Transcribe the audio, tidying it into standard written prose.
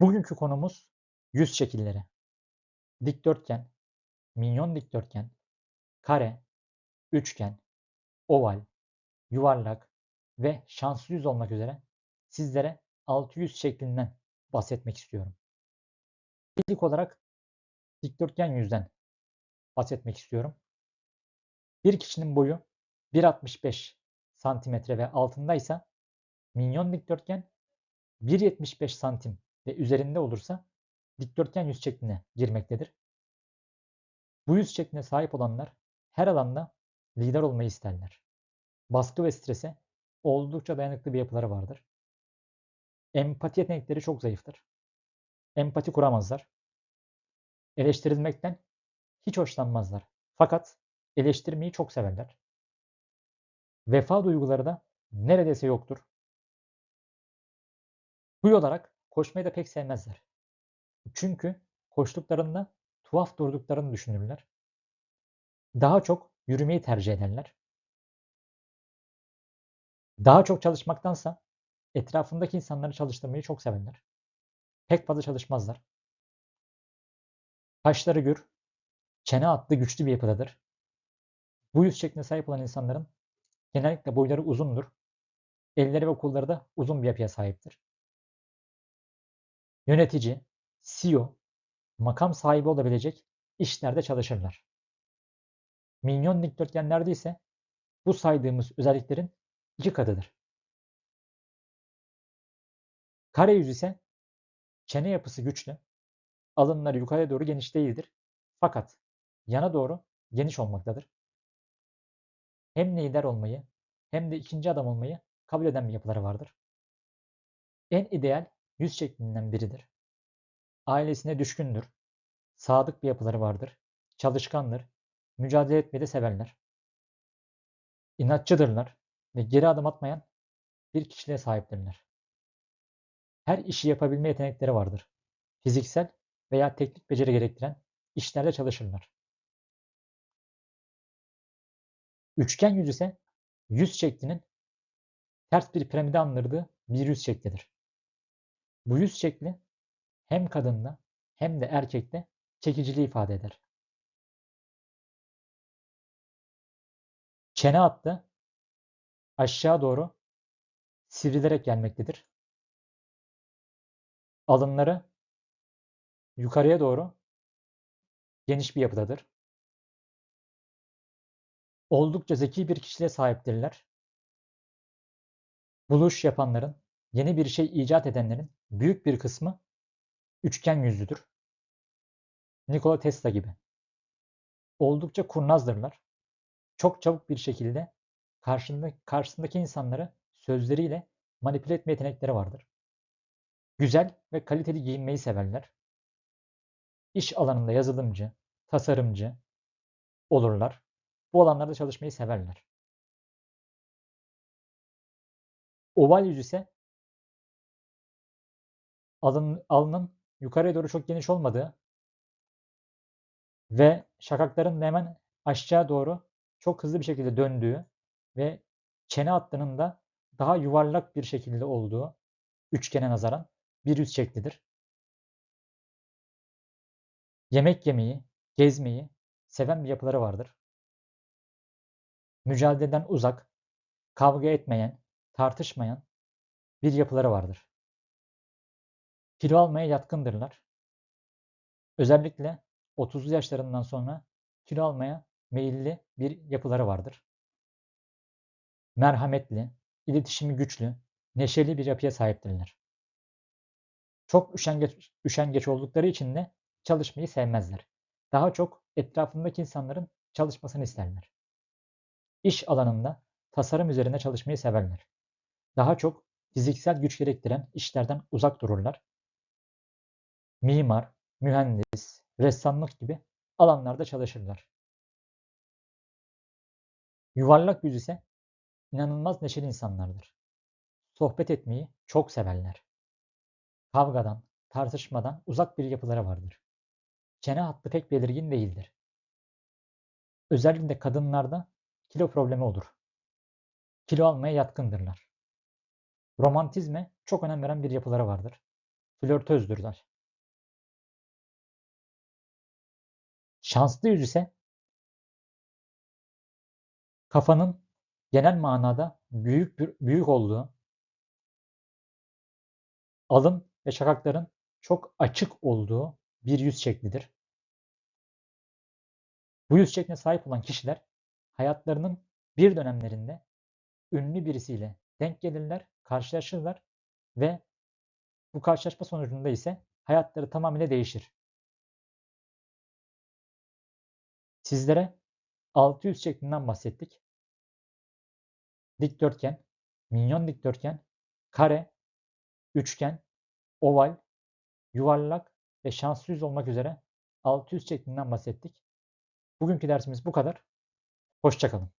Bugünkü konumuz yüz şekilleri. Dikdörtgen, minyon dikdörtgen, kare, üçgen, oval, yuvarlak ve şanslı yüz olmak üzere sizlere 600 şeklinden bahsetmek istiyorum. İlk olarak dikdörtgen yüzden bahsetmek istiyorum. Bir kişinin boyu 1,65 santimetre ve altındaysa minyon dikdörtgen, 1,75 santim ve üzerinde olursa dikdörtgen yüz şekline girmektedir. Bu yüz şekline sahip olanlar her alanda lider olmayı isterler. Baskı ve strese oldukça dayanıklı bir yapıları vardır. Empati yetenekleri çok zayıftır. Empati kuramazlar. Eleştirilmekten hiç hoşlanmazlar. Fakat eleştirmeyi çok severler. Vefa duyguları da neredeyse yoktur. Huy olarak koşmayı da pek sevmezler. Çünkü koştuklarında tuhaf durduklarını düşünürler. Daha çok yürümeyi tercih ederler. Daha çok çalışmaktansa etrafındaki insanları çalıştırmayı çok severler. Pek fazla çalışmazlar. Kaşları gür, çene hatlı güçlü bir yapıdadır. Bu yüz şekline sahip olan insanların genellikle boyları uzundur. Elleri ve kolları da uzun bir yapıya sahiptir. Yönetici, CEO, makam sahibi olabilecek işlerde çalışırlar. Minyon dikdörtgenlerde ise bu saydığımız özelliklerin 2 katıdır. Kare yüz ise çene yapısı güçlü, alınları yukarıya doğru geniş değildir. Fakat yana doğru geniş olmaktadır. Hem lider olmayı hem de ikinci adam olmayı kabul eden bir yapıları vardır. En ideal yüz şeklinden biridir. Ailesine düşkündür. Sadık bir yapıları vardır. Çalışkandır. Mücadele etmeyi de severler. İnatçıdırlar ve geri adım atmayan bir kişiliğe sahiptirler. Her işi yapabilme yetenekleri vardır. Fiziksel veya teknik beceri gerektiren işlerde çalışırlar. Üçgen yüz ise yüz şeklinin ters bir piramide andırdığı bir yüz şeklidir. Bu yüz şekli hem kadında hem de erkekte çekiciliği ifade eder. Çene hattı aşağı doğru sivrilerek gelmektedir. Alınları yukarıya doğru geniş bir yapıdadır. Oldukça zeki bir kişiliğe sahiptirler. Buluş yapanların, yeni bir şey icat edenlerin büyük bir kısmı üçgen yüzlüdür. Nikola Tesla gibi. Oldukça kurnazdırlar. Çok çabuk bir şekilde karşısındaki insanları sözleriyle manipüle etme yetenekleri vardır. Güzel ve kaliteli giyinmeyi severler. İş alanında yazılımcı, tasarımcı olurlar. Bu alanlarda çalışmayı severler. Oval yüz ise alnın yukarıya doğru çok geniş olmadığı ve şakakların da hemen aşağı doğru çok hızlı bir şekilde döndüğü ve çene hattının da daha yuvarlak bir şekilde olduğu üçgene nazaran bir yüz şeklidir. Yemek yemeyi, gezmeyi seven bir yapıları vardır. Mücadeleden uzak, kavga etmeyen, tartışmayan bir yapıları vardır. Kilo almaya yatkındırlar. Özellikle 30'lu yaşlarından sonra kilo almaya meyilli bir yapıları vardır. Merhametli, iletişimi güçlü, neşeli bir yapıya sahiptirler. Çok üşengeç oldukları için de çalışmayı sevmezler. Daha çok etrafındaki insanların çalışmasını isterler. İş alanında tasarım üzerine çalışmayı severler. Daha çok fiziksel güç gerektiren işlerden uzak dururlar. Mimar, mühendis, ressamlık gibi alanlarda çalışırlar. Yuvarlak yüz ise inanılmaz neşeli insanlardır. Sohbet etmeyi çok severler. Kavgadan, tartışmadan uzak bir yapıları vardır. Çene hattı pek belirgin değildir. Özellikle kadınlarda kilo problemi olur. Kilo almaya yatkındırlar. Romantizme çok önem veren bir yapıları vardır. flörtözdürler. Şanslı yüz ise kafanın genel manada büyük olduğu, alın ve şakakların çok açık olduğu bir yüz şeklidir. Bu yüz şekline sahip olan kişiler hayatlarının bir dönemlerinde ünlü birisiyle denk gelirler, karşılaşırlar ve bu karşılaşma sonucunda ise hayatları tamamıyla değişir. Sizlere 600 şeklinden bahsettik. Dikdörtgen, minyon dikdörtgen, kare, üçgen, oval, yuvarlak ve şanslı yüz olmak üzere 600 şeklinden bahsettik. Bugünkü dersimiz bu kadar. Hoşça kalın.